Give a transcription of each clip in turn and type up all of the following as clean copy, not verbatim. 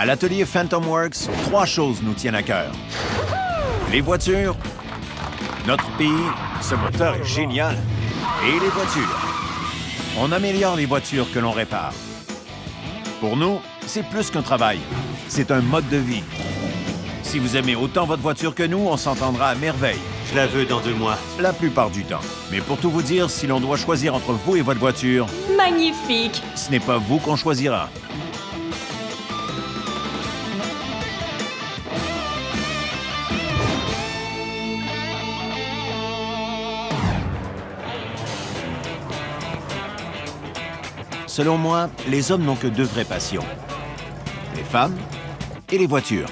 À l'atelier Phantom Works, 3 choses nous tiennent à cœur. Les voitures, notre pays, ce moteur est génial, et les voitures. On améliore les voitures que l'on répare. Pour nous, c'est plus qu'un travail, c'est un mode de vie. Si vous aimez autant votre voiture que nous, on s'entendra à merveille. Je la veux dans 2 mois. La plupart du temps. Mais pour tout vous dire, si l'on doit choisir entre vous et votre voiture, Magnifique! ce n'est pas vous qu'on choisira. Selon moi, les hommes n'ont que 2 vraies passions. Les femmes et les voitures.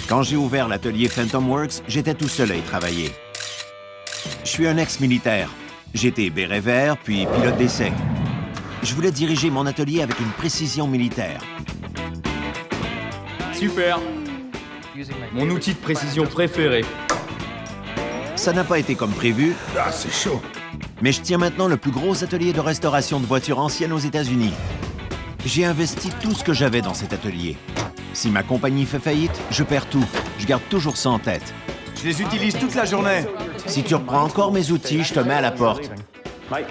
Quand j'ai ouvert l'atelier Phantom Works, j'étais tout seul à y travailler. Je suis un ex-militaire. J'étais béret vert, puis pilote d'essai. Je voulais diriger mon atelier avec une précision militaire. Super! Mon outil de précision préféré. Ça n'a pas été comme prévu. Ah, c'est chaud. Mais je tiens maintenant le plus gros atelier de restauration de voitures anciennes aux États-Unis. J'ai investi tout ce que j'avais dans cet atelier. Si ma compagnie fait faillite, je perds tout. Je garde toujours ça en tête. Je les utilise toute la journée. Si tu reprends encore mes outils, je te mets à la porte.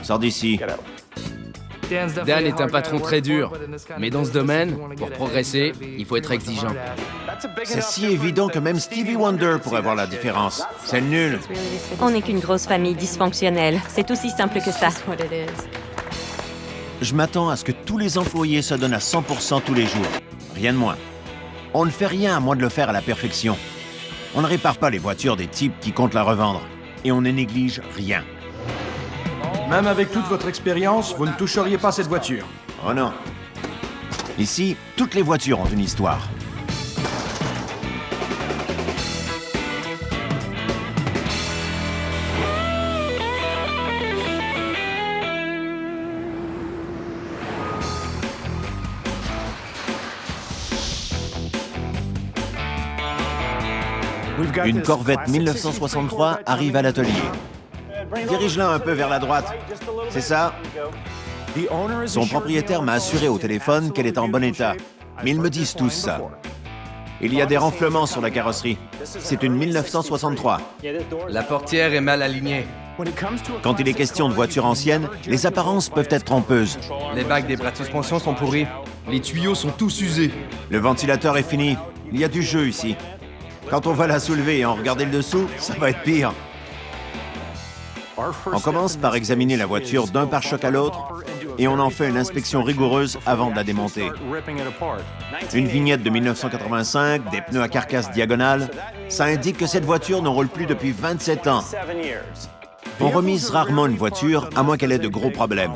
Sors d'ici. Dan est un patron très dur, mais dans ce domaine, pour progresser, il faut être exigeant. C'est si évident que même Stevie Wonder pourrait voir la différence. C'est nul. On n'est qu'une grosse famille dysfonctionnelle. C'est aussi simple que ça. Je m'attends à ce que tous les employés se donnent à 100% tous les jours. Rien de moins. On ne fait rien à moins de le faire à la perfection. On ne répare pas les voitures des types qui comptent la revendre. Et on ne néglige rien. Même avec toute votre expérience, vous ne toucheriez pas cette voiture. Oh non. Ici, toutes les voitures ont une histoire. Une Corvette 1963 arrive à l'atelier. Dirige-la un peu vers la droite. C'est ça? Son propriétaire m'a assuré au téléphone qu'elle est en bon état. Mais ils me disent tous ça. Il y a des renflements sur la carrosserie. C'est une 1963. La portière est mal alignée. Quand il est question de voitures anciennes, les apparences peuvent être trompeuses. Les bacs des bras de suspension sont pourris. Les tuyaux sont tous usés. Le ventilateur est fini. Il y a du jeu ici. Quand on va la soulever et en regarder le dessous, ça va être pire. On commence par examiner la voiture d'un pare-choc à l'autre et on en fait une inspection rigoureuse avant de la démonter. Une vignette de 1985, des pneus à carcasse diagonale, ça indique que cette voiture ne roule plus depuis 27 ans. On remise rarement une voiture, à moins qu'elle ait de gros problèmes.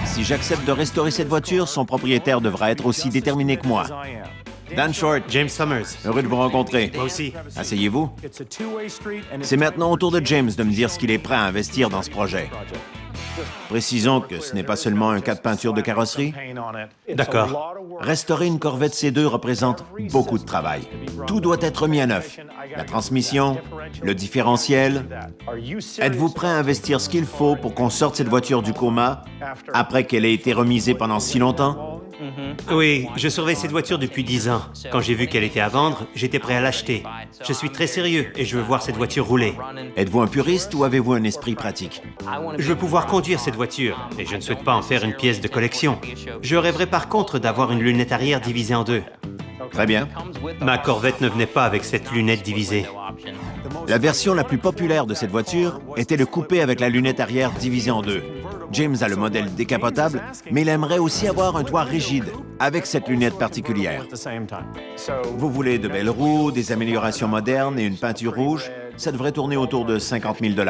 Si j'accepte de restaurer cette voiture, son propriétaire devra être aussi déterminé que moi. Dan Short, James Summers. heureux de vous rencontrer. Moi aussi. Asseyez-vous. C'est maintenant au tour de James de me dire ce qu'il est prêt à investir dans ce projet. Précisons que ce n'est pas seulement un cas de peinture de carrosserie. D'accord. Restaurer une Corvette C2 représente beaucoup de travail. Tout doit être mis à neuf. La transmission, le différentiel. Êtes-vous prêt à investir ce qu'il faut pour qu'on sorte cette voiture du coma après qu'elle ait été remisée pendant si longtemps? Oui, je surveille cette voiture depuis 10 ans. Quand j'ai vu qu'elle était à vendre, j'étais prêt à l'acheter. Je suis très sérieux et je veux voir cette voiture rouler. Êtes-vous un puriste ou avez-vous un esprit pratique? Je veux pouvoir conduire cette voiture et je ne souhaite pas en faire une pièce de collection. Je rêverais par contre d'avoir une lunette arrière divisée en 2. Très bien. Ma Corvette ne venait pas avec cette lunette divisée. La version la plus populaire de cette voiture était le coupé avec la lunette arrière divisée en 2. James a le modèle décapotable, mais il aimerait aussi avoir un toit rigide, avec cette lunette particulière. Vous voulez de belles roues, des améliorations modernes et une peinture rouge? Ça devrait tourner autour de 50 000 $.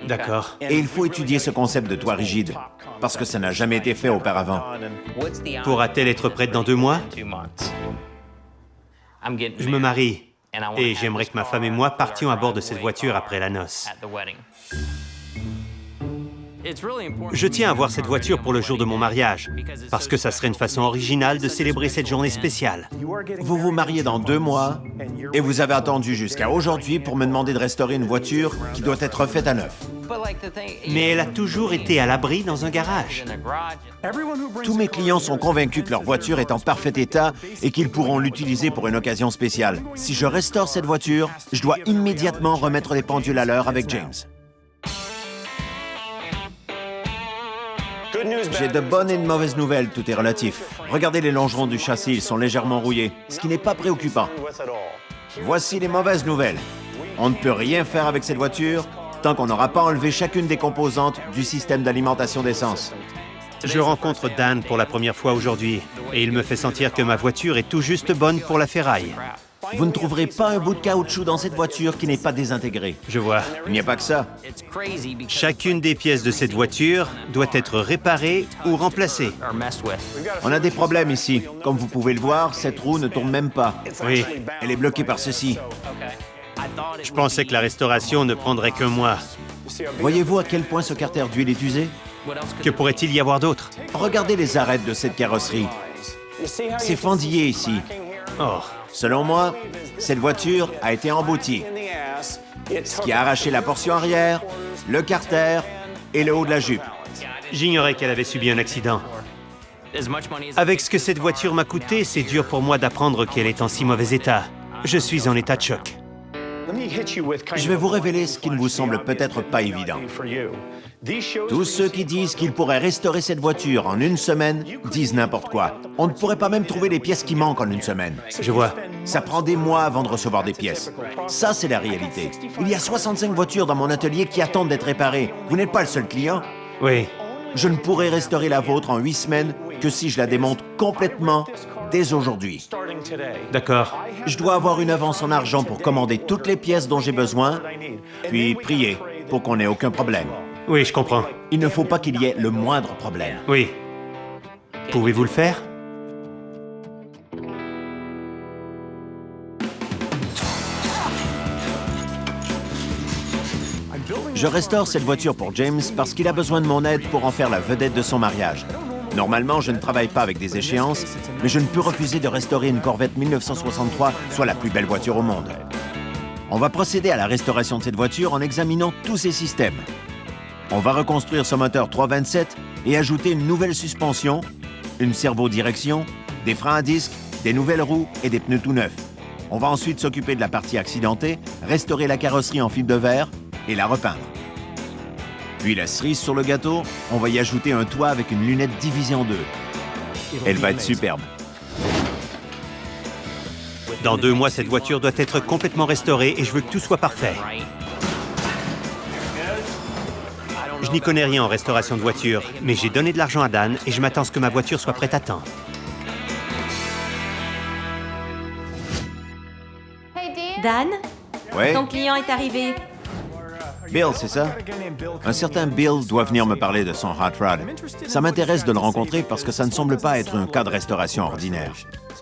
D'accord. Et il faut étudier ce concept de toit rigide, parce que ça n'a jamais été fait auparavant. Pourra-t-elle être prête dans 2 mois? Je me marie et j'aimerais que ma femme et moi partions à bord de cette voiture après la noce. Je tiens à voir cette voiture pour le jour de mon mariage, parce que ça serait une façon originale de célébrer cette journée spéciale. Vous vous mariez dans 2 mois et vous avez attendu jusqu'à aujourd'hui pour me demander de restaurer une voiture qui doit être refaite à neuf. Mais elle a toujours été à l'abri dans un garage. Tous mes clients sont convaincus que leur voiture est en parfait état et qu'ils pourront l'utiliser pour une occasion spéciale. Si je restaure cette voiture, je dois immédiatement remettre les pendules à l'heure avec James. J'ai de bonnes et de mauvaises nouvelles, tout est relatif. Regardez les longerons du châssis, ils sont légèrement rouillés, ce qui n'est pas préoccupant. Voici les mauvaises nouvelles. On ne peut rien faire avec cette voiture tant qu'on n'aura pas enlevé chacune des composantes du système d'alimentation d'essence. Je rencontre Dan pour la première fois aujourd'hui et il me fait sentir que ma voiture est tout juste bonne pour la ferraille. Vous ne trouverez pas un bout de caoutchouc dans cette voiture qui n'est pas désintégré. Je vois. Il n'y a pas que ça. Chacune des pièces de cette voiture doit être réparée ou remplacée. On a des problèmes ici. Comme vous pouvez le voir, cette roue ne tourne même pas. Oui, Elle est bloquée par ceci. je pensais que la restauration ne prendrait qu'un mois. Voyez-vous à quel point ce carter d'huile est usé? Que pourrait-il y avoir d'autre? Regardez les arêtes de cette carrosserie. C'est fendillé ici. Oh, Selon moi, cette voiture a été emboutie, ce qui a arraché la portion arrière, le carter et le haut de la jupe. j'ignorais qu'elle avait subi un accident. Avec ce que cette voiture m'a coûté, c'est dur pour moi d'apprendre qu'elle est en si mauvais état. Je suis en état de choc. Je vais vous révéler ce qui ne vous semble peut-être pas évident. Tous ceux qui disent qu'ils pourraient restaurer cette voiture en une semaine disent n'importe quoi. On ne pourrait pas même trouver les pièces qui manquent en une semaine. Je vois. Ça prend des mois avant de recevoir des pièces. Ça, c'est la réalité. Il y a 65 voitures dans mon atelier qui attendent d'être réparées. Vous n'êtes pas le seul client. Oui, Je ne pourrai restaurer la vôtre en 8 semaines que si je la démonte complètement dès aujourd'hui. d'accord. Je dois avoir une avance en argent pour commander toutes les pièces dont j'ai besoin, puis prier pour qu'on n'ait aucun problème. Oui, je comprends. Il ne faut pas qu'il y ait le moindre problème. Oui. Pouvez-vous le faire? Je restaure cette voiture pour James parce qu'il a besoin de mon aide pour en faire la vedette de son mariage. Normalement, je ne travaille pas avec des échéances, mais je ne peux refuser de restaurer une Corvette 1963, soit la plus belle voiture au monde. On va procéder à la restauration de cette voiture en examinant tous ses systèmes. On va reconstruire ce moteur 327 et ajouter une nouvelle suspension, une servo-direction, des freins à disque, des nouvelles roues et des pneus tout neufs. On va ensuite s'occuper de la partie accidentée, restaurer la carrosserie en fibre de verre et la repeindre. Puis la cerise sur le gâteau, on va y ajouter un toit avec une lunette divisée en deux. Elle va être superbe. Dans 2 mois, cette voiture doit être complètement restaurée et je veux que tout soit parfait. Je n'y connais rien en restauration de voiture, mais j'ai donné de l'argent à Dan et je m'attends à ce que ma voiture soit prête à temps. Dan, Ouais, ton client est arrivé. Bill, c'est ça? Un certain Bill doit venir me parler de son hot rod. Ça m'intéresse de le rencontrer parce que ça ne semble pas être un cas de restauration ordinaire.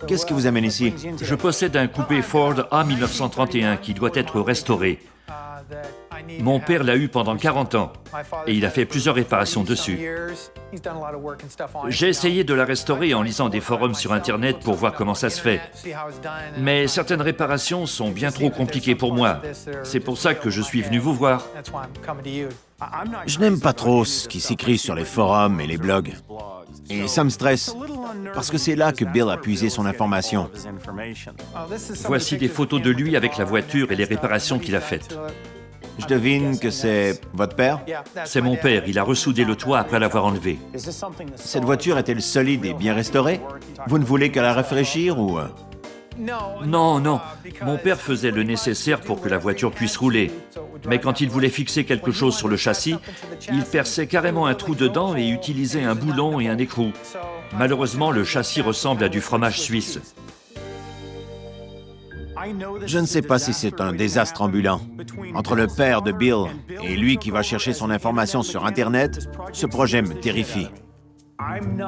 Qu'est-ce qui vous amène ici? Je possède un coupé Ford A1931 qui doit être restauré. Mon père l'a eu pendant 40 ans et il a fait plusieurs réparations dessus. J'ai essayé de la restaurer en lisant des forums sur Internet pour voir comment ça se fait. Mais certaines réparations sont bien trop compliquées pour moi. C'est pour ça que je suis venu vous voir. Je n'aime pas trop ce qui s'écrit sur les forums et les blogs. Et ça me stresse, parce que c'est là que Bill a puisé son information. Voici des photos de lui avec la voiture et les réparations qu'il a faites. Je devine que c'est votre père? C'est mon père, il a ressoudé le toit après l'avoir enlevé. Cette voiture est-elle solide et bien restaurée? Vous ne voulez que la rafraîchir ou... Non, non, mon père faisait le nécessaire pour que la voiture puisse rouler. Mais quand il voulait fixer quelque chose sur le châssis, il perçait carrément un trou dedans et utilisait un boulon et un écrou. Malheureusement, le châssis ressemble à du fromage suisse. Je ne sais pas si c'est un désastre ambulant. Entre le père de Bill et lui qui va chercher son information sur Internet, ce projet me terrifie.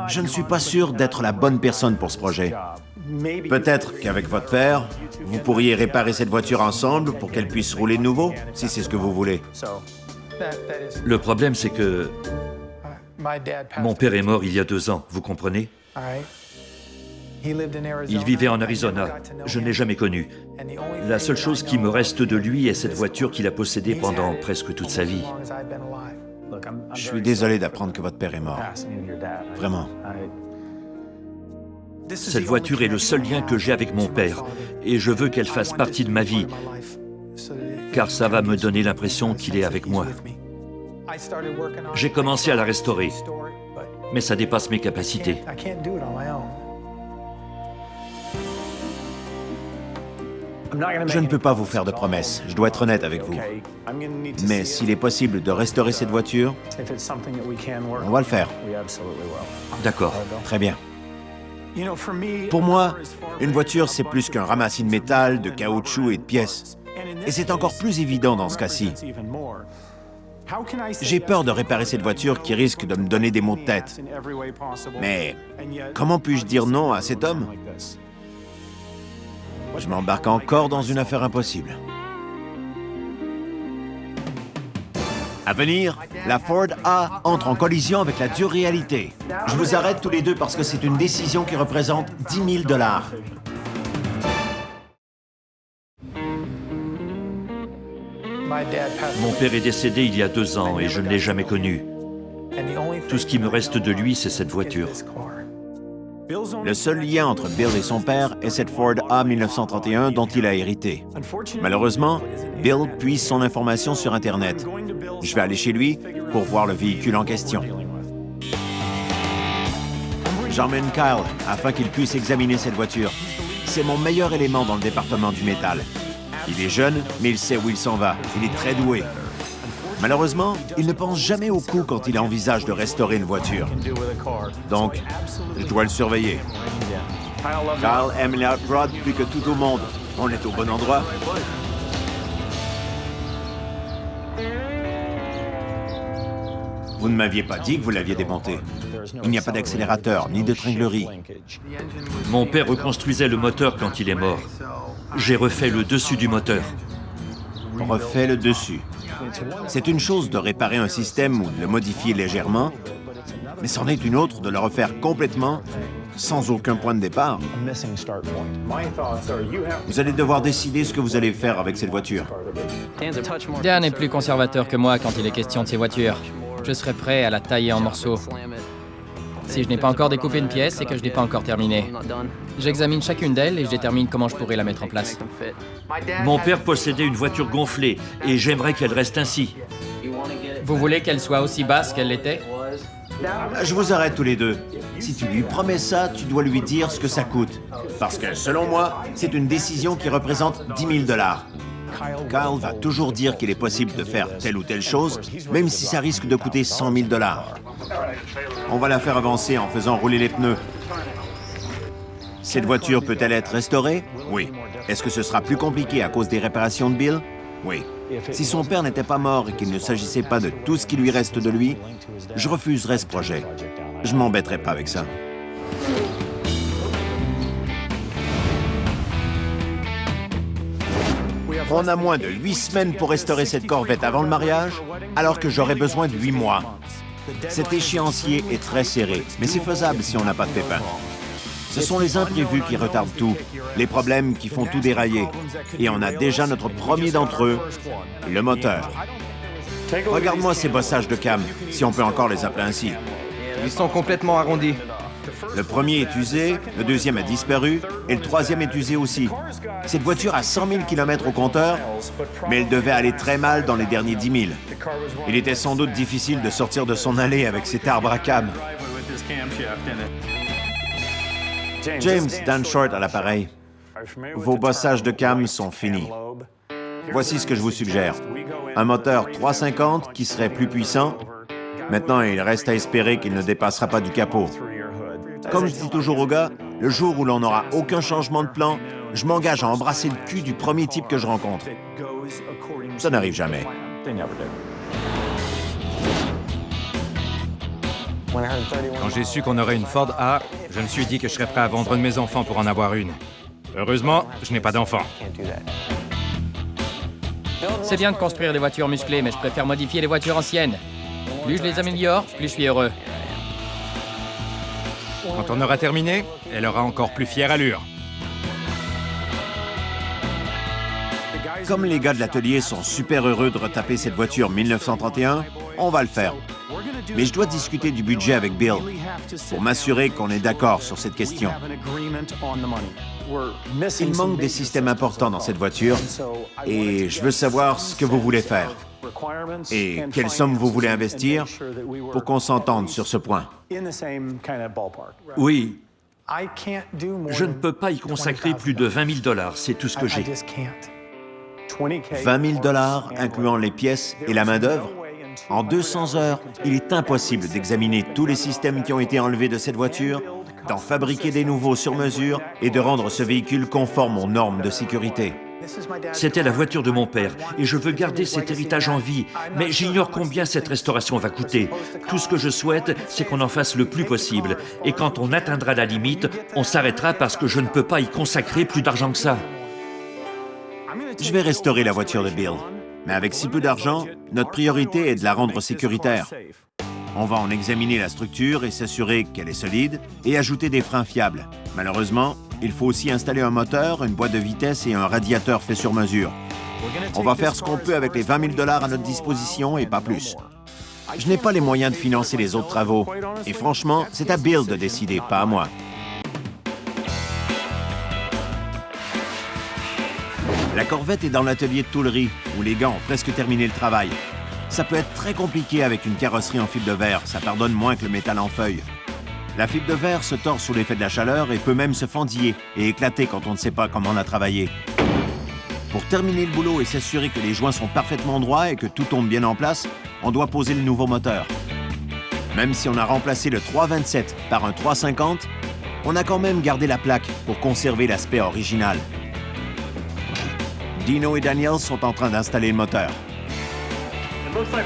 Je ne suis pas sûr d'être la bonne personne pour ce projet. Peut-être qu'avec votre père, vous pourriez réparer cette voiture ensemble pour qu'elle puisse rouler de nouveau, si c'est ce que vous voulez. Le problème, c'est que mon père est mort il y a 2 ans, vous comprenez? Il vivait en Arizona. Je ne l'ai jamais connu. La seule chose qui me reste de lui est cette voiture qu'il a possédée pendant presque toute sa vie. Je suis désolé d'apprendre que votre père est mort. Vraiment. Cette voiture est le seul lien que j'ai avec mon père, et je veux qu'elle fasse partie de ma vie, car ça va me donner l'impression qu'il est avec moi. J'ai commencé à la restaurer, mais ça dépasse mes capacités. Je ne peux pas vous faire de promesses, je dois être honnête avec vous. Mais s'il est possible de restaurer cette voiture, on va le faire. D'accord. Très bien. Pour moi, une voiture, c'est plus qu'un ramassis de métal, de caoutchouc et de pièces. Et c'est encore plus évident dans ce cas-ci. J'ai peur de réparer cette voiture qui risque de me donner des maux de tête. Mais comment puis-je dire non à cet homme? Je m'embarque encore dans une affaire impossible. À venir, la Ford A entre en collision avec la dure réalité. Je vous arrête tous les deux parce que c'est une décision qui représente 10 000 $. Mon père est décédé il y a 2 ans et je ne l'ai jamais connu. Tout ce qui me reste de lui, c'est cette voiture. Le seul lien entre Bill et son père est cette Ford A 1931 dont il a hérité. Malheureusement, Bill puise son information sur Internet. Je vais aller chez lui pour voir le véhicule en question. J'emmène Kyle afin qu'il puisse examiner cette voiture. C'est mon meilleur élément dans le département du métal. Il est jeune, mais il sait où il s'en va. Il est très doué. Malheureusement, il ne pense jamais au coût quand il envisage de restaurer une voiture. Donc, je dois le surveiller. Kyle aime les hot rods plus que tout au monde. On est au bon endroit. Vous ne m'aviez pas dit que vous l'aviez démonté. Il n'y a pas d'accélérateur, ni de tringlerie. Mon père reconstruisait le moteur quand il est mort. J'ai refait le dessus du moteur. Refait le dessus. C'est une chose de réparer un système ou de le modifier légèrement, mais c'en est une autre de le refaire complètement, sans aucun point de départ. Vous allez devoir décider ce que vous allez faire avec cette voiture. Dan est plus conservateur que moi quand il est question de ses voitures. Je serai prêt à la tailler en morceaux. Si je n'ai pas encore découpé une pièce, c'est que je n'ai pas encore terminé. J'examine chacune d'elles et je détermine comment je pourrais la mettre en place. Mon père possédait une voiture gonflée et j'aimerais qu'elle reste ainsi. Vous voulez qu'elle soit aussi basse qu'elle l'était? Je vous arrête tous les deux. Si tu lui promets ça, tu dois lui dire ce que ça coûte. Parce que, selon moi, c'est une décision qui représente 10 000 $. Kyle va toujours dire qu'il est possible de faire telle ou telle chose, même si ça risque de coûter 100 000 $. On va la faire avancer en faisant rouler les pneus. Cette voiture peut-elle être restaurée? Oui. Est-ce que ce sera plus compliqué à cause des réparations de Bill? Oui. Si son père n'était pas mort et qu'il ne s'agissait pas de tout ce qui lui reste de lui, je refuserais ce projet. Je m'embêterai pas avec ça. On a moins de 8 semaines pour restaurer cette Corvette avant le mariage, alors que j'aurais besoin de 8 mois. Cet échéancier est très serré, mais c'est faisable si on n'a pas de pépins. Ce sont les imprévus qui retardent tout, les problèmes qui font tout dérailler. Et on a déjà notre premier d'entre eux, le moteur. Regarde-moi ces bossages de cam, si on peut encore les appeler ainsi. Ils sont complètement arrondis. Le premier est usé, le deuxième a disparu, et le troisième est usé aussi. Cette voiture a 100 000 km au compteur, mais elle devait aller très mal dans les derniers 10 000. Il était sans doute difficile de sortir de son allée avec cet arbre à cam. James, Dan Short à l'appareil. Vos bossages de cam sont finis. Voici ce que je vous suggère. Un moteur 350 qui serait plus puissant. Maintenant, il reste à espérer qu'il ne dépassera pas du capot. Comme je dis toujours aux gars, le jour où l'on n'aura aucun changement de plan, je m'engage à embrasser le cul du premier type que je rencontre. Ça n'arrive jamais. Quand j'ai su qu'on aurait une Ford A, je me suis dit que je serais prêt à vendre un de mes enfants pour en avoir une. Heureusement, je n'ai pas d'enfant. C'est bien de construire des voitures musclées, mais je préfère modifier les voitures anciennes. Plus je les améliore, plus je suis heureux. Quand on aura terminé, elle aura encore plus fière allure. Comme les gars de l'atelier sont super heureux de retaper cette voiture 1931, on va le faire. Mais je dois discuter du budget avec Bill pour m'assurer qu'on est d'accord sur cette question. Il manque des systèmes importants dans cette voiture et je veux savoir ce que vous voulez faire et quelle somme vous voulez investir pour qu'on s'entende sur ce point. Oui, je ne peux pas y consacrer plus de 20 000 $, c'est tout ce que j'ai. 20 000 $, incluant les pièces et la main-d'œuvre. En 200 heures, il est impossible d'examiner tous les systèmes qui ont été enlevés de cette voiture, d'en fabriquer des nouveaux sur mesure et de rendre ce véhicule conforme aux normes de sécurité. C'était la voiture de mon père et je veux garder cet héritage en vie, mais j'ignore combien cette restauration va coûter. Tout ce que je souhaite, c'est qu'on en fasse le plus possible. Et quand on atteindra la limite, on s'arrêtera parce que je ne peux pas y consacrer plus d'argent que ça. Je vais restaurer la voiture de Bill. Mais avec si peu d'argent, notre priorité est de la rendre sécuritaire. On va en examiner la structure et s'assurer qu'elle est solide et ajouter des freins fiables. Malheureusement, il faut aussi installer un moteur, une boîte de vitesse et un radiateur fait sur mesure. On va faire ce qu'on peut avec les 20 000 $ à notre disposition et pas plus. Je n'ai pas les moyens de financer les autres travaux. Et franchement, c'est à Bill de décider, pas à moi. La Corvette est dans l'atelier de tôlerie, où les gars ont presque terminé le travail. Ça peut être très compliqué avec une carrosserie en fibre de verre, ça pardonne moins que le métal en feuille. La fibre de verre se tord sous l'effet de la chaleur et peut même se fendiller et éclater quand on ne sait pas comment on a travaillé. Pour terminer le boulot et s'assurer que les joints sont parfaitement droits et que tout tombe bien en place, on doit poser le nouveau moteur. Même si on a remplacé le 327 par un 350, on a quand même gardé la plaque pour conserver l'aspect original. Dino et Daniel sont en train d'installer le moteur.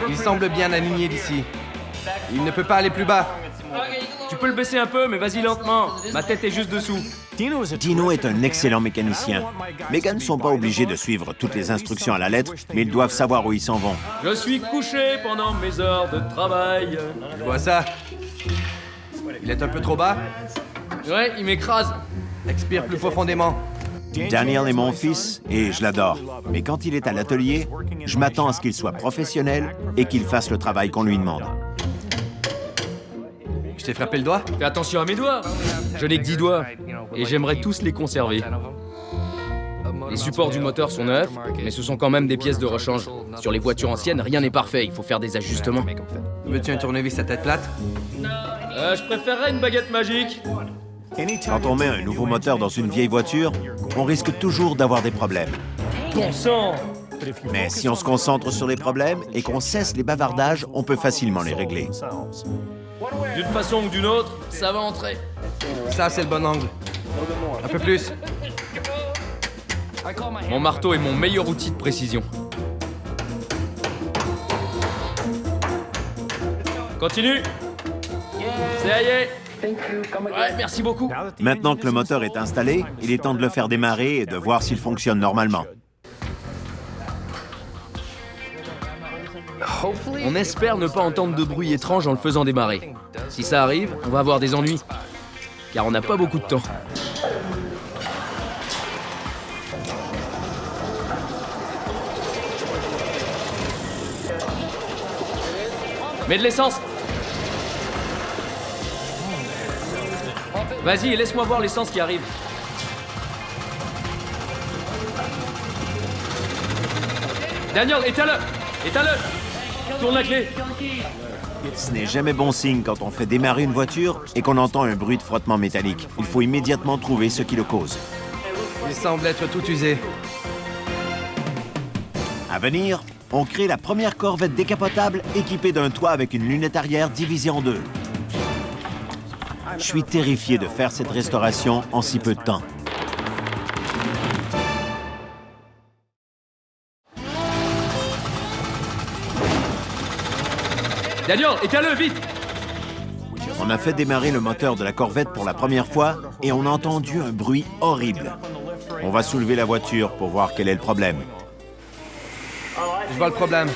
Il semble bien aligné d'ici. Il ne peut pas aller plus bas. Tu peux le baisser un peu, mais vas-y lentement. Ma tête est juste dessous. Dino est un excellent mécanicien. Mes gars ne sont pas obligés de suivre toutes les instructions à la lettre, mais ils doivent savoir où ils s'en vont. Je suis couché pendant mes heures de travail. Je vois ça. Il est un peu trop bas? Ouais, il m'écrase. Expire plus profondément. Daniel est mon fils et je l'adore. Mais quand il est à l'atelier, je m'attends à ce qu'il soit professionnel et qu'il fasse le travail qu'on lui demande. Je t'ai frappé le doigt? Fais attention à mes doigts. Je n'ai que 10 doigts et j'aimerais tous les conserver. Les supports du moteur sont neufs, mais ce sont quand même des pièces de rechange. Sur les voitures anciennes, rien n'est parfait, il faut faire des ajustements. Veux-tu un tournevis à tête plate? Je préférerais une baguette magique. Quand on met un nouveau moteur dans une vieille voiture, on risque toujours d'avoir des problèmes. Bon sang! Mais si on se concentre sur les problèmes et qu'on cesse les bavardages, on peut facilement les régler. D'une façon ou d'une autre, ça va entrer. Ça, c'est le bon angle. Un peu plus. Mon marteau est mon meilleur outil de précision. Continue. Ça y est. Ouais, merci beaucoup. Maintenant que le moteur est installé, il est temps de le faire démarrer et de voir s'il fonctionne normalement. On espère ne pas entendre de bruit étrange en le faisant démarrer. Si ça arrive, on va avoir des ennuis. Car on n'a pas beaucoup de temps. Mets de l'essence. Vas-y, laisse-moi voir l'essence qui arrive. Daniel, éteins-le! Éteins-le! Tourne la clé. Ce n'est jamais bon signe quand on fait démarrer une voiture et qu'on entend un bruit de frottement métallique. Il faut immédiatement trouver ce qui le cause. Il semble être tout usé. À venir, on crée la première Corvette décapotable équipée d'un toit avec une lunette arrière divisée en deux. Je suis terrifié de faire cette restauration en si peu de temps. Daniel, éteins-le, vite! On a fait démarrer le moteur de la Corvette pour la première fois et on a entendu un bruit horrible. On va soulever la voiture pour voir quel est le problème. Je vois le problème.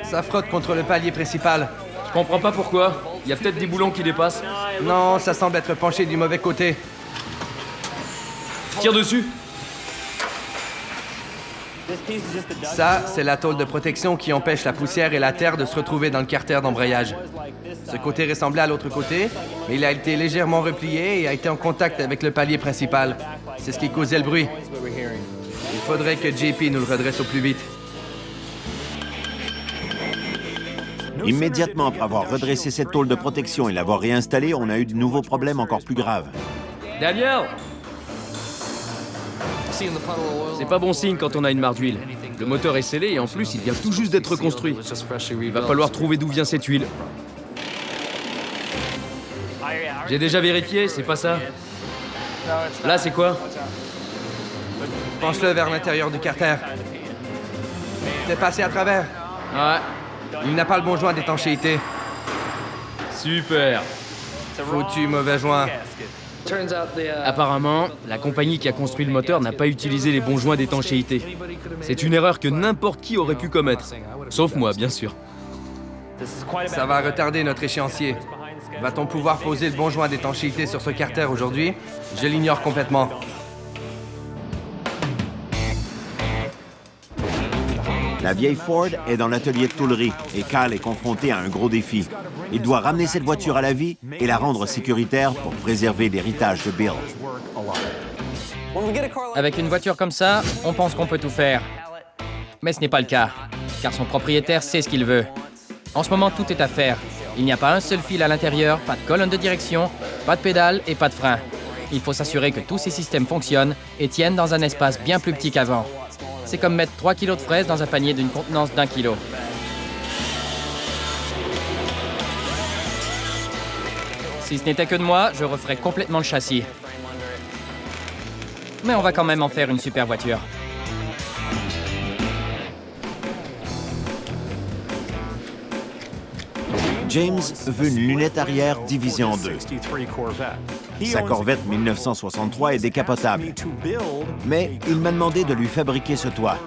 Ça frotte contre le palier principal. Je comprends pas pourquoi. Il y a peut-être des boulons qui dépassent. Non, ça semble être penché du mauvais côté. Tire dessus. Ça, c'est la tôle de protection qui empêche la poussière et la terre de se retrouver dans le carter d'embrayage. Ce côté ressemblait à l'autre côté, mais il a été légèrement replié et a été en contact avec le palier principal. C'est ce qui causait le bruit. Il faudrait que JP nous le redresse au plus vite. Immédiatement après avoir redressé cette tôle de protection et l'avoir réinstallée, on a eu de nouveaux problèmes encore plus graves. Daniel! C'est pas bon signe quand on a une mare d'huile. Le moteur est scellé et en plus, il vient tout juste d'être reconstruit. Il va falloir trouver d'où vient cette huile. J'ai déjà vérifié, c'est pas ça. Là, c'est quoi? Penche-le vers l'intérieur du carter. T'es passé à travers. Ouais. Il n'a pas le bon joint d'étanchéité. Super! Foutu mauvais joint. Apparemment, la compagnie qui a construit le moteur n'a pas utilisé les bons joints d'étanchéité. C'est une erreur que n'importe qui aurait pu commettre. Sauf moi, bien sûr. Ça va retarder notre échéancier. Va-t-on pouvoir poser le bon joint d'étanchéité sur ce carter aujourd'hui? Je l'ignore complètement. La vieille Ford est dans l'atelier de tôlerie et Kyle est confronté à un gros défi. Il doit ramener cette voiture à la vie et la rendre sécuritaire pour préserver l'héritage de Bill. Avec une voiture comme ça, on pense qu'on peut tout faire. Mais ce n'est pas le cas, car son propriétaire sait ce qu'il veut. En ce moment, tout est à faire. Il n'y a pas un seul fil à l'intérieur, pas de colonne de direction, pas de pédale et pas de frein. Il faut s'assurer que tous ces systèmes fonctionnent et tiennent dans un espace bien plus petit qu'avant. C'est comme mettre 3 kilos de fraises dans un panier d'une contenance d'1 kilo. Si ce n'était que de moi, je referais complètement le châssis. Mais on va quand même en faire une super voiture. James veut une lunette arrière divisée en deux. Sa Corvette 1963 est décapotable. Mais il m'a demandé de lui fabriquer ce toit.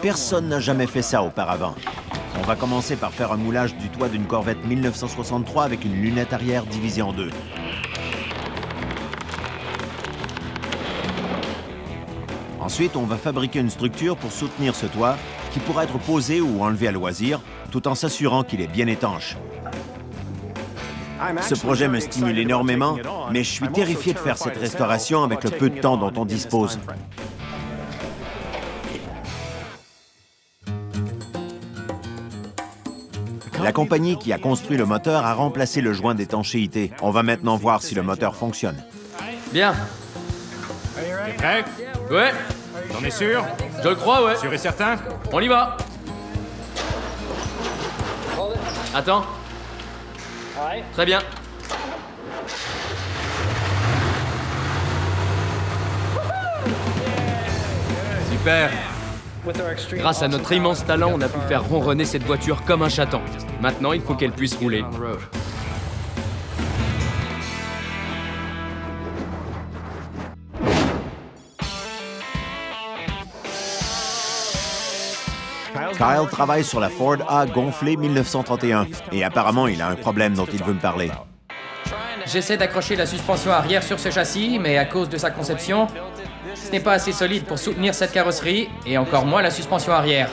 Personne n'a jamais fait ça auparavant. On va commencer par faire un moulage du toit d'une Corvette 1963 avec une lunette arrière divisée en deux. Ensuite, on va fabriquer une structure pour soutenir ce toit qui pourra être posé ou enlevé à loisir, tout en s'assurant qu'il est bien étanche. Ce projet me stimule énormément, mais je suis terrifié de faire cette restauration avec le peu de temps dont on dispose. La compagnie qui a construit le moteur a remplacé le joint d'étanchéité. On va maintenant voir si le moteur fonctionne. Bien. T'es prêt? Ouais, T'en es sûr? je le crois, ouais. Sûr et certain? On y va. Attends. Très bien. Super. Grâce à notre immense talent, on a pu faire ronronner cette voiture comme un chaton. Maintenant, il faut qu'elle puisse rouler. Kyle travaille sur la Ford A gonflée 1931 et apparemment il a un problème dont il veut me parler. J'essaie d'accrocher la suspension arrière sur ce châssis, mais à cause de sa conception, ce n'est pas assez solide pour soutenir cette carrosserie, et encore moins la suspension arrière.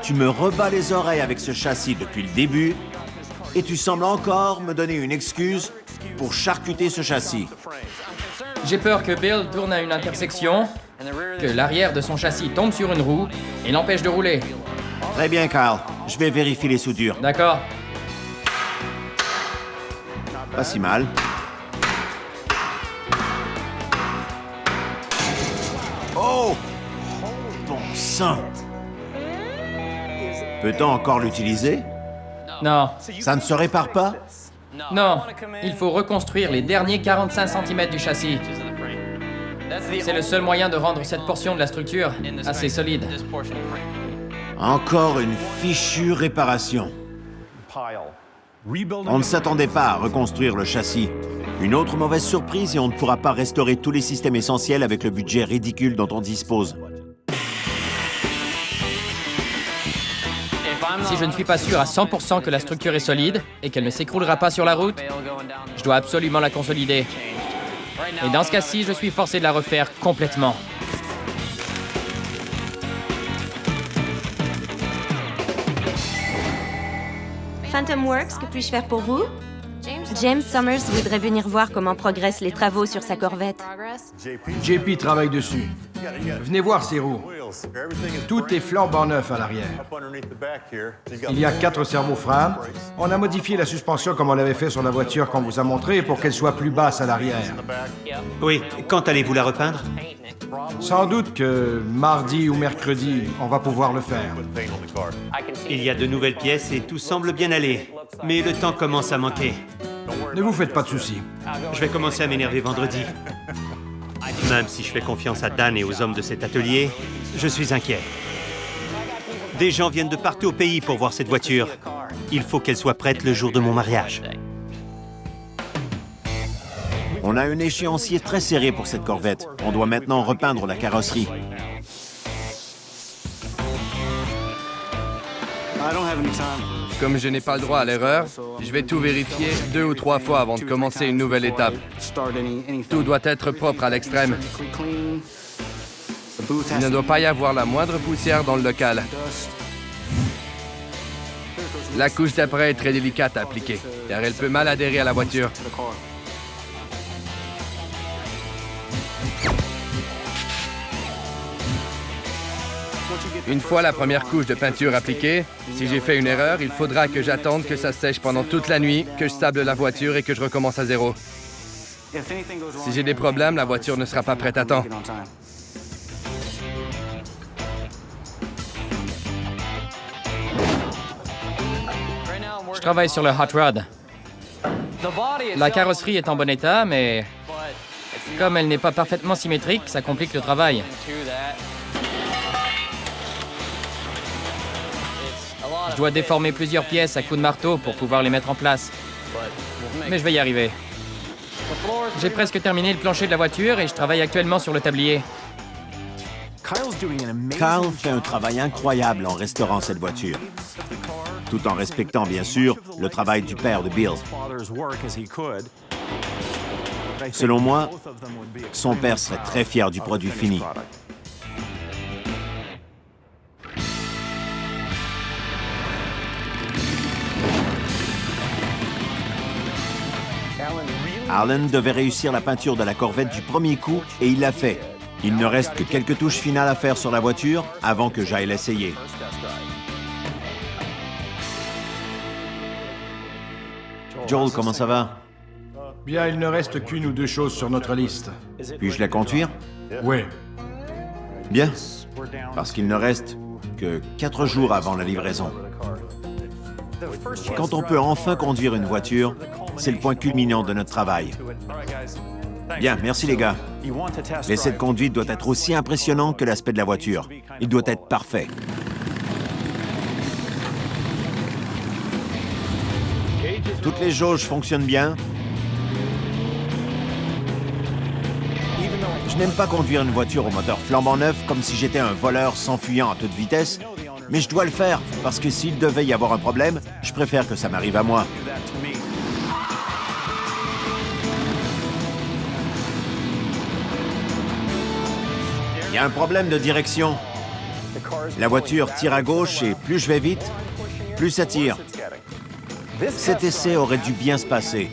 Tu me rebats les oreilles avec ce châssis depuis le début et tu sembles encore me donner une excuse pour charcuter ce châssis. J'ai peur que Bill tourne à une intersection, que l'arrière de son châssis tombe sur une roue et l'empêche de rouler. Très bien, Kyle. Je vais vérifier les soudures. D'accord. Pas si mal. Oh! Bon sang! Peut-on encore l'utiliser? Non. Ça ne se répare pas? Non. Il faut reconstruire les derniers 45 cm du châssis. C'est le seul moyen de rendre cette portion de la structure assez solide. Encore une fichue réparation. On ne s'attendait pas à reconstruire le châssis. Une autre mauvaise surprise et on ne pourra pas restaurer tous les systèmes essentiels avec le budget ridicule dont on dispose. Si je ne suis pas sûr à 100% que la structure est solide et qu'elle ne s'écroulera pas sur la route, je dois absolument la consolider. Et dans ce cas-ci, je suis forcé de la refaire complètement. Phantom Works, que puis-je faire pour vous? James Summers voudrait venir voir comment progressent les travaux sur sa corvette. JP travaille dessus. Venez voir ces roues. Tout est flambant neuf à l'arrière. Il y a 4 servofreins. On a modifié la suspension comme on l'avait fait sur la voiture qu'on vous a montrée pour qu'elle soit plus basse à l'arrière. Oui, quand allez-vous la repeindre? Sans doute que mardi ou mercredi, on va pouvoir le faire. Il y a de nouvelles pièces et tout semble bien aller. Mais le temps commence à manquer. Ne vous faites pas de soucis. Je vais commencer à m'énerver vendredi. Même si je fais confiance à Dan et aux hommes de cet atelier, je suis inquiet. Des gens viennent de partout au pays pour voir cette voiture. Il faut qu'elle soit prête le jour de mon mariage. On a un échéancier très serré pour cette Corvette. On doit maintenant repeindre la carrosserie. Comme je n'ai pas le droit à l'erreur, je vais tout vérifier 2 ou 3 fois avant de commencer une nouvelle étape. Tout doit être propre à l'extrême. Il ne doit pas y avoir la moindre poussière dans le local. La couche d'après est très délicate à appliquer, car elle peut mal adhérer à la voiture. Une fois la première couche de peinture appliquée, si j'ai fait une erreur, il faudra que j'attende que ça sèche pendant toute la nuit, que je sable la voiture et que je recommence à zéro. Si j'ai des problèmes, la voiture ne sera pas prête à temps. Je travaille sur le hot rod. La carrosserie est en bon état, mais comme elle n'est pas parfaitement symétrique, ça complique le travail. Je dois déformer plusieurs pièces à coups de marteau pour pouvoir les mettre en place. Mais je vais y arriver. J'ai presque terminé le plancher de la voiture et je travaille actuellement sur le tablier. Carl fait un travail incroyable en restaurant cette voiture, tout en respectant, bien sûr, le travail du père de Bill. Selon moi, son père serait très fier du produit fini. Alan devait réussir la peinture de la Corvette du premier coup et il l'a fait. Il ne reste que quelques touches finales à faire sur la voiture avant que j'aille l'essayer. Joel, comment ça va? Bien, il ne reste qu'une ou 2 choses sur notre liste. Puis-je la conduire? Oui. Bien, parce qu'il ne reste que 4 jours avant la livraison. Quand on peut enfin conduire une voiture, c'est le point culminant de notre travail. Bien, merci les gars. L'essai de conduite doit être aussi impressionnant que l'aspect de la voiture. Il doit être parfait. Toutes les jauges fonctionnent bien. Je n'aime pas conduire une voiture au moteur flambant neuf comme si j'étais un voleur s'enfuyant à toute vitesse, mais je dois le faire parce que s'il devait y avoir un problème, je préfère que ça m'arrive à moi. Il y a un problème de direction. La voiture tire à gauche et plus je vais vite, plus ça tire. Cet essai aurait dû bien se passer,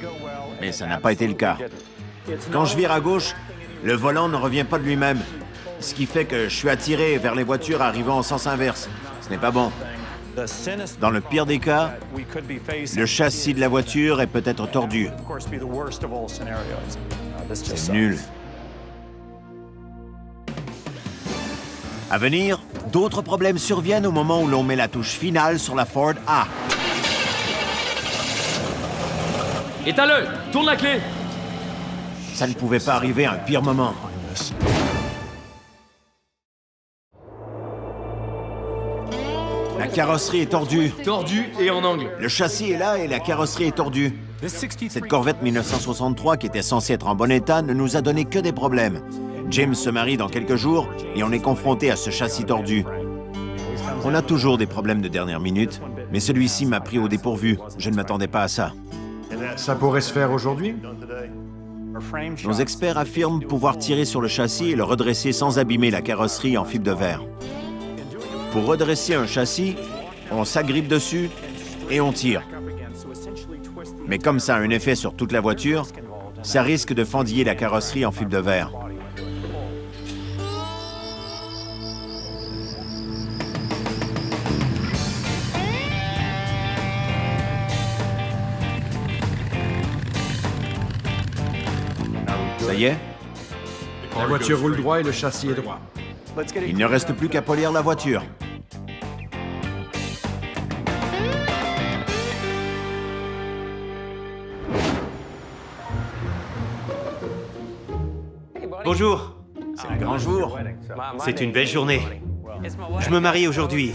mais ça n'a pas été le cas. Quand je vire à gauche, le volant ne revient pas de lui-même, ce qui fait que je suis attiré vers les voitures arrivant en sens inverse. Ce n'est pas bon. Dans le pire des cas, le châssis de la voiture est peut-être tordu. C'est nul. À venir, d'autres problèmes surviennent au moment où l'on met la touche finale sur la Ford A. Étale-le! Tourne la clé! Ça ne pouvait pas arriver à un pire moment. La carrosserie est tordue. Tordue et en angle. Le châssis est là et la carrosserie est tordue. Cette Corvette 1963, qui était censée être en bon état, ne nous a donné que des problèmes. Jim se marie dans quelques jours et on est confronté à ce châssis tordu. On a toujours des problèmes de dernière minute, Mais celui-ci m'a pris au dépourvu. Je ne m'attendais pas à ça. Ça pourrait se faire aujourd'hui? Nos experts affirment pouvoir tirer sur le châssis et le redresser sans abîmer la carrosserie en fibre de verre. Pour redresser un châssis, on s'agrippe dessus et on tire. Mais comme ça a un effet sur toute la voiture, ça risque de fendiller la carrosserie en fibre de verre. Ça y est, La voiture roule droit et le châssis est droit. il ne reste plus qu'à polir la voiture. Bonjour. C'est le grand jour. C'est une belle journée. Je me marie aujourd'hui.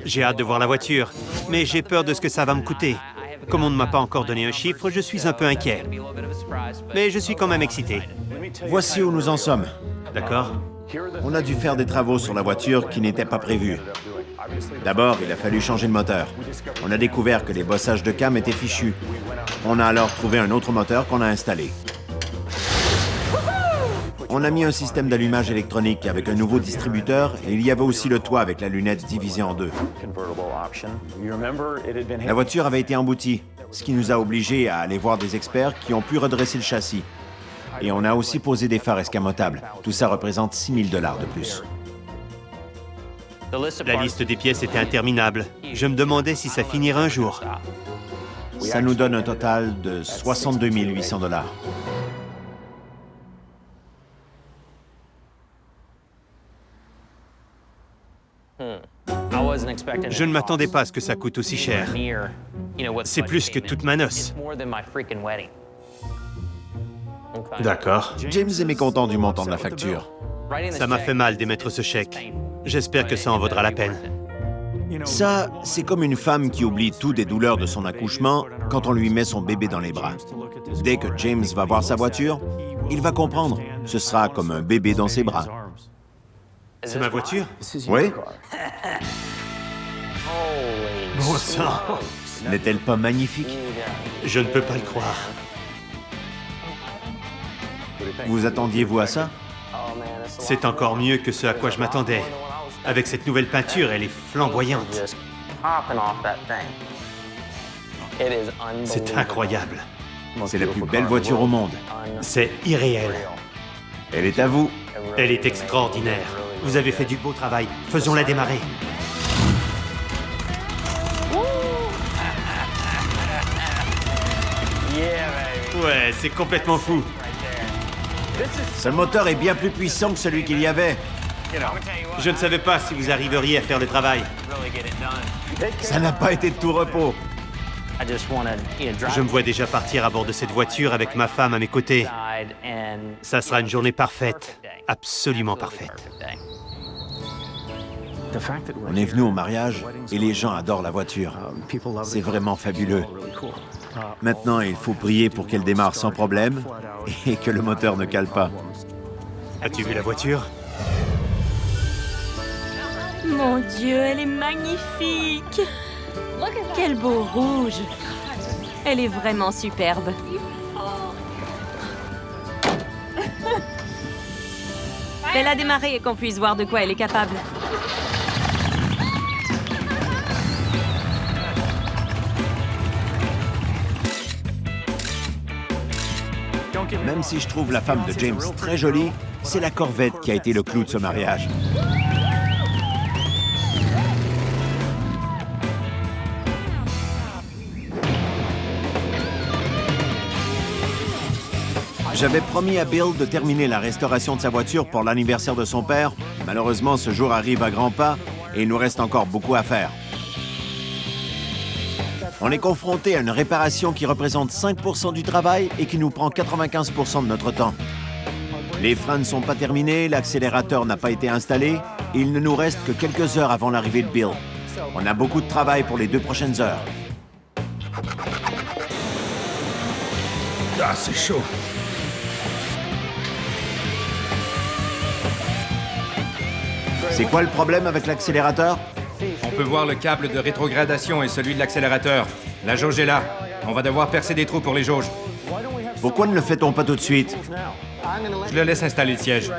J'ai hâte de voir la voiture, mais j'ai peur de ce que ça va me coûter. Comme on ne m'a pas encore donné un chiffre, je suis un peu inquiet. Mais je suis quand même excité. Voici où nous en sommes. D'accord? On a dû faire des travaux sur la voiture qui n'étaient pas prévus. D'abord, il a fallu changer le moteur. On a découvert que les bossages de cam étaient fichus. On a alors trouvé un autre moteur qu'on a installé. On a mis un système d'allumage électronique avec un nouveau distributeur et il y avait aussi le toit avec la lunette divisée en deux. La voiture avait été emboutie, ce qui nous a obligés à aller voir des experts qui ont pu redresser le châssis. Et on a aussi posé des phares escamotables. Tout ça représente 6 000 $ de plus. La liste des pièces était interminable. Je me demandais si ça finirait un jour. Ça nous donne un total de 62 800 $. Je ne m'attendais pas à ce que ça coûte aussi cher. C'est plus que toute ma noce. D'accord. James est mécontent du montant de la facture. Ça m'a fait mal d'émettre ce chèque. J'espère que ça en vaudra la peine. Ça, c'est comme une femme qui oublie tout des douleurs de son accouchement quand on lui met son bébé dans les bras. Dès que James va voir sa voiture, il va comprendre. Ce sera comme un bébé dans ses bras. C'est ma voiture? Oui? Bon sang! N'est-elle pas magnifique? Je ne peux pas le croire. Vous attendiez-vous à ça? C'est encore mieux que ce à quoi je m'attendais. Avec cette nouvelle peinture, elle est flamboyante. C'est incroyable. C'est la plus belle voiture au monde. C'est irréel. Elle est à vous. Elle est extraordinaire. Vous avez fait du beau travail. Faisons-la démarrer. Ouais, c'est complètement fou. Ce moteur est bien plus puissant que celui qu'il y avait. Je ne savais pas si vous arriveriez à faire le travail. Ça n'a pas été de tout repos. Je me vois déjà partir à bord de cette voiture avec ma femme à mes côtés. Ça sera une journée parfaite. Absolument parfaite. On est venu au mariage et les gens adorent la voiture. C'est vraiment fabuleux. Maintenant, il faut prier pour qu'elle démarre sans problème et que le moteur ne cale pas. As-tu vu la voiture? Mon Dieu, elle est magnifique! Quel beau rouge! Elle est vraiment superbe. Fais-la démarrer et qu'on puisse voir de quoi elle est capable. Même si je trouve la femme de James très jolie, c'est la Corvette qui a été le clou de ce mariage. J'avais promis à Bill de terminer la restauration de sa voiture pour l'anniversaire de son père. Malheureusement, ce jour arrive à grands pas et il nous reste encore beaucoup à faire. On est confronté à une réparation qui représente 5% du travail et qui nous prend 95% de notre temps. Les freins ne sont pas terminés, l'accélérateur n'a pas été installé et il ne nous reste que quelques heures avant l'arrivée de Bill. On a beaucoup de travail pour les 2 prochaines heures. Ah, c'est chaud. C'est quoi le problème avec l'accélérateur? On peut voir le câble de rétrogradation et celui de l'accélérateur. La jauge est là. On va devoir percer des trous pour les jauges. Pourquoi ne le fait-on pas tout de suite? Je le laisse installer le siège.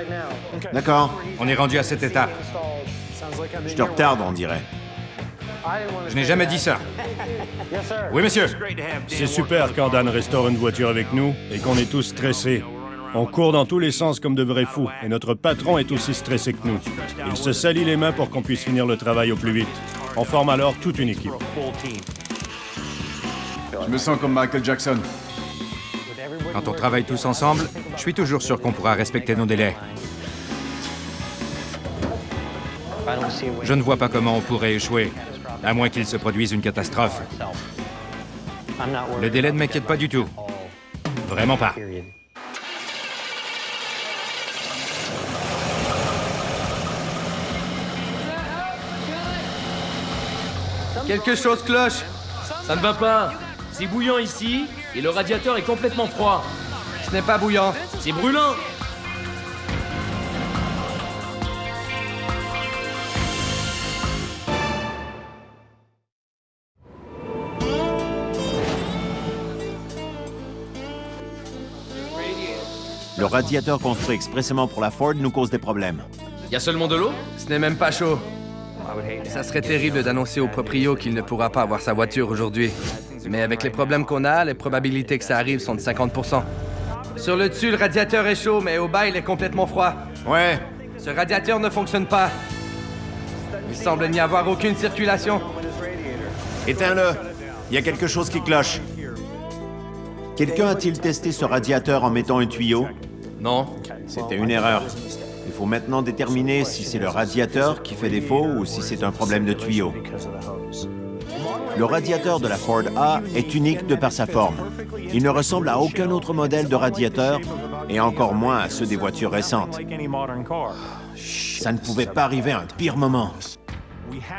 D'accord. On est rendu à cette étape. Je te retarde, on dirait. Je n'ai jamais dit ça. Oui, monsieur. C'est super quand Dan restaure une voiture avec nous et qu'on est tous stressés. On court dans tous les sens comme de vrais fous et notre patron est aussi stressé que nous. Il se salit les mains pour qu'on puisse finir le travail au plus vite. On forme alors toute une équipe. Je me sens comme Michael Jackson. Quand on travaille tous ensemble, je suis toujours sûr qu'on pourra respecter nos délais. Je ne vois pas comment on pourrait échouer, à moins qu'il se produise une catastrophe. Le délai ne m'inquiète pas du tout. Vraiment pas. Quelque chose cloche. Ça ne va pas. C'est bouillant ici et le radiateur est complètement froid. Ce n'est pas bouillant. C'est brûlant. Le radiateur construit expressément pour la Ford nous cause des problèmes. Y a seulement de l'eau? Ce n'est même pas chaud. Ça serait terrible d'annoncer au proprio qu'il ne pourra pas avoir sa voiture aujourd'hui. Mais avec les problèmes qu'on a, les probabilités que ça arrive sont de 50%. Sur le dessus, le radiateur est chaud, mais au bas, il est complètement froid. Ouais. Ce radiateur ne fonctionne pas. Il semble n'y avoir aucune circulation. Éteins-le. Il y a quelque chose qui cloche. Quelqu'un a-t-il testé ce radiateur en mettant un tuyau? Non. C'était une erreur. Il faut maintenant déterminer si c'est le radiateur qui fait défaut ou si c'est un problème de tuyau. Le radiateur de la Ford A est unique de par sa forme. Il ne ressemble à aucun autre modèle de radiateur et encore moins à ceux des voitures récentes. Ça ne pouvait pas arriver à un pire moment.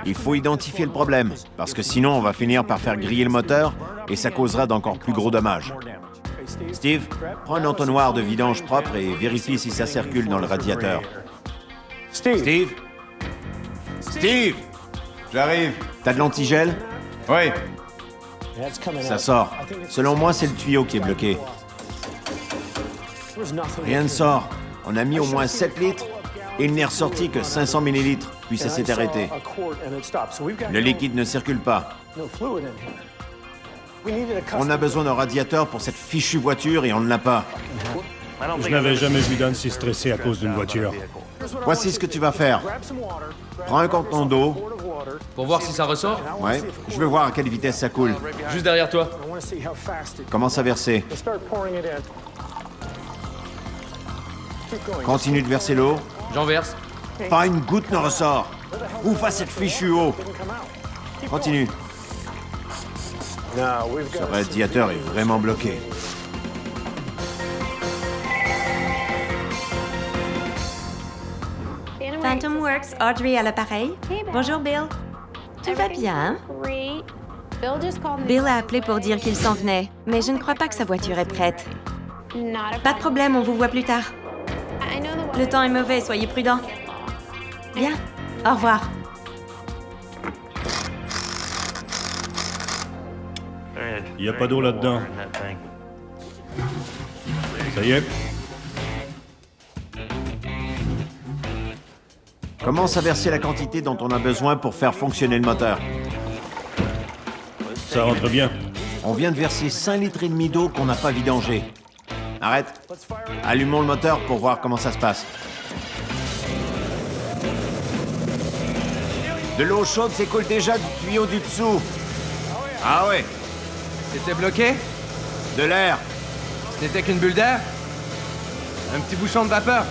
Il faut identifier le problème, parce que sinon on va finir par faire griller le moteur et ça causera d'encore plus gros dommages. Steve, prends un entonnoir de vidange propre et vérifie si ça circule dans le radiateur. Steve? Steve! J'arrive. T'as de l'antigel? Oui. Ça sort. Selon moi, c'est le tuyau qui est bloqué. Rien ne sort. On a mis au moins 7 litres et il n'est ressorti que 500 millilitres, puis ça s'est arrêté. Le liquide ne circule pas. On a besoin d'un radiateur pour cette fichue voiture et on ne l'a pas. Je n'avais jamais vu Dan si stressé à cause d'une voiture. Voici ce que tu vas faire. Prends un contenant d'eau. Pour voir si ça ressort? Ouais, je veux voir à quelle vitesse ça coule. Juste derrière toi. Commence à verser. Continue de verser l'eau. J'en verse. Pas une goutte ne ressort. Où va cette fichue eau? Continue. Ce radiateur est vraiment bloqué. Phantom Works, Audrey à l'appareil. Bonjour Bill. Tout va bien? Bill a appelé pour dire qu'il s'en venait, mais je ne crois pas que sa voiture est prête. Pas de problème, on vous voit plus tard. Le temps est mauvais, soyez prudents. Bien, au revoir. Il n'y a pas d'eau là-dedans. Ça y est. Commence à verser la quantité dont on a besoin pour faire fonctionner le moteur. Ça rentre bien. On vient de verser 5 litres et demi d'eau qu'on n'a pas vidangé. Arrête. Allumons le moteur pour voir comment ça se passe. De l'eau chaude s'écoule déjà du tuyau du dessous. Ah ouais. C'était bloqué? De l'air. Ce n'était qu'une bulle d'air? Un petit bouchon de vapeur?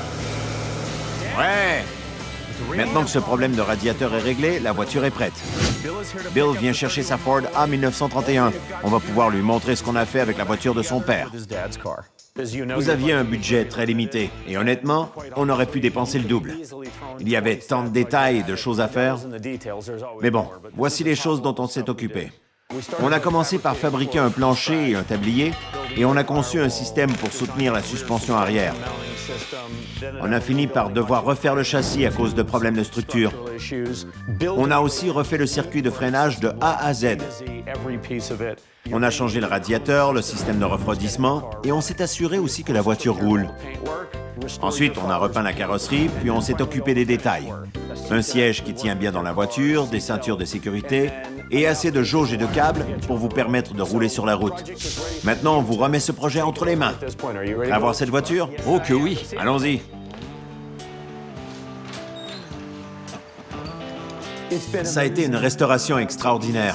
Ouais. Maintenant que ce problème de radiateur est réglé, la voiture est prête. Bill vient chercher sa Ford A 1931. On va pouvoir lui montrer ce qu'on a fait avec la voiture de son père. Vous aviez un budget très limité, et honnêtement, on aurait pu dépenser le double. Il y avait tant de détails et de choses à faire. Mais bon, voici les choses dont on s'est occupé. On a commencé par fabriquer un plancher et un tablier, et on a conçu un système pour soutenir la suspension arrière. On a fini par devoir refaire le châssis à cause de problèmes de structure. On a aussi refait le circuit de freinage de A à Z. On a changé le radiateur, le système de refroidissement et on s'est assuré aussi que la voiture roule. Ensuite, on a repeint la carrosserie, puis on s'est occupé des détails. Un siège qui tient bien dans la voiture, des ceintures de sécurité et assez de jauges et de câbles pour vous permettre de rouler sur la route. Maintenant, on vous remet ce projet entre les mains. Prêt à voir cette voiture? Oh que oui! Allons-y. Ça a été une restauration extraordinaire.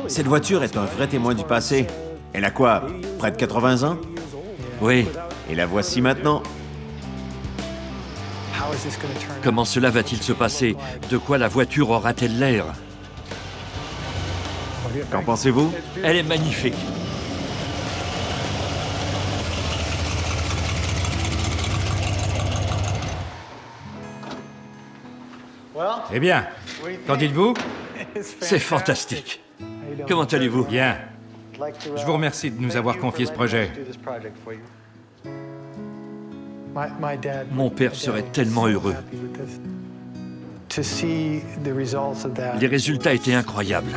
Cette voiture est un vrai témoin du passé. Elle a quoi? Près de 80 ans? Oui. Et la voici maintenant. Comment cela va-t-il se passer? De quoi la voiture aura-t-elle l'air? Qu'en pensez-vous? Elle est magnifique. Eh bien, qu'en dites-vous? C'est fantastique. Comment allez-vous? Bien. Je vous remercie de nous avoir confié ce projet. Mon père serait tellement heureux. Les résultats étaient incroyables.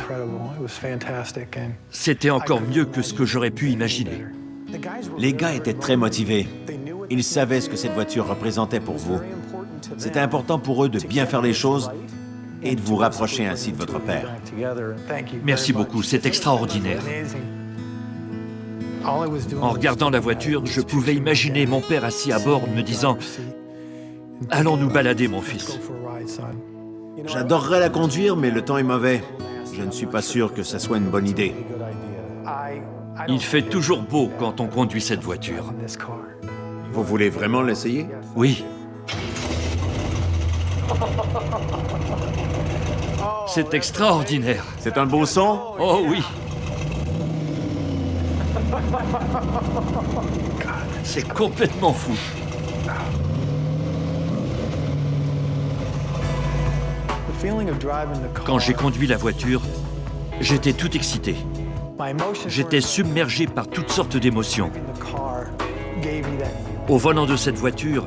C'était encore mieux que ce que j'aurais pu imaginer. Les gars étaient très motivés. Ils savaient ce que cette voiture représentait pour vous. C'était important pour eux de bien faire les choses et de vous rapprocher ainsi de votre père. Merci beaucoup, c'est extraordinaire. En regardant la voiture, je pouvais imaginer mon père assis à bord me disant « Allons nous balader, mon fils. » J'adorerais la conduire, mais le temps est mauvais. Je ne suis pas sûr que ça soit une bonne idée. Il fait toujours beau quand on conduit cette voiture. Vous voulez vraiment l'essayer? Oui. C'est extraordinaire. C'est un beau son? Oh oui. C'est complètement fou. Quand j'ai conduit la voiture, j'étais tout excité. J'étais submergé par toutes sortes d'émotions. Au volant de cette voiture,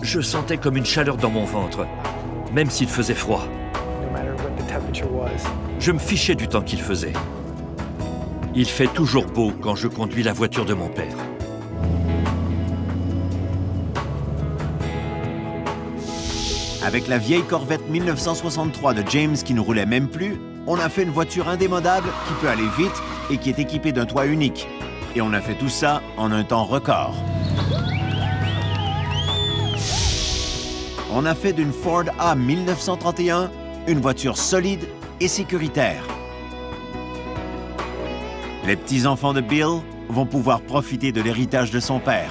je sentais comme une chaleur dans mon ventre, même s'il faisait froid. Je me fichais du temps qu'il faisait. Il fait toujours beau quand je conduis la voiture de mon père. Avec la vieille Corvette 1963 de James qui ne roulait même plus, on a fait une voiture indémodable qui peut aller vite et qui est équipée d'un toit unique. Et on a fait tout ça en un temps record. On a fait d'une Ford A 1931 une voiture solide et sécuritaire. Les petits-enfants de Bill vont pouvoir profiter de l'héritage de son père.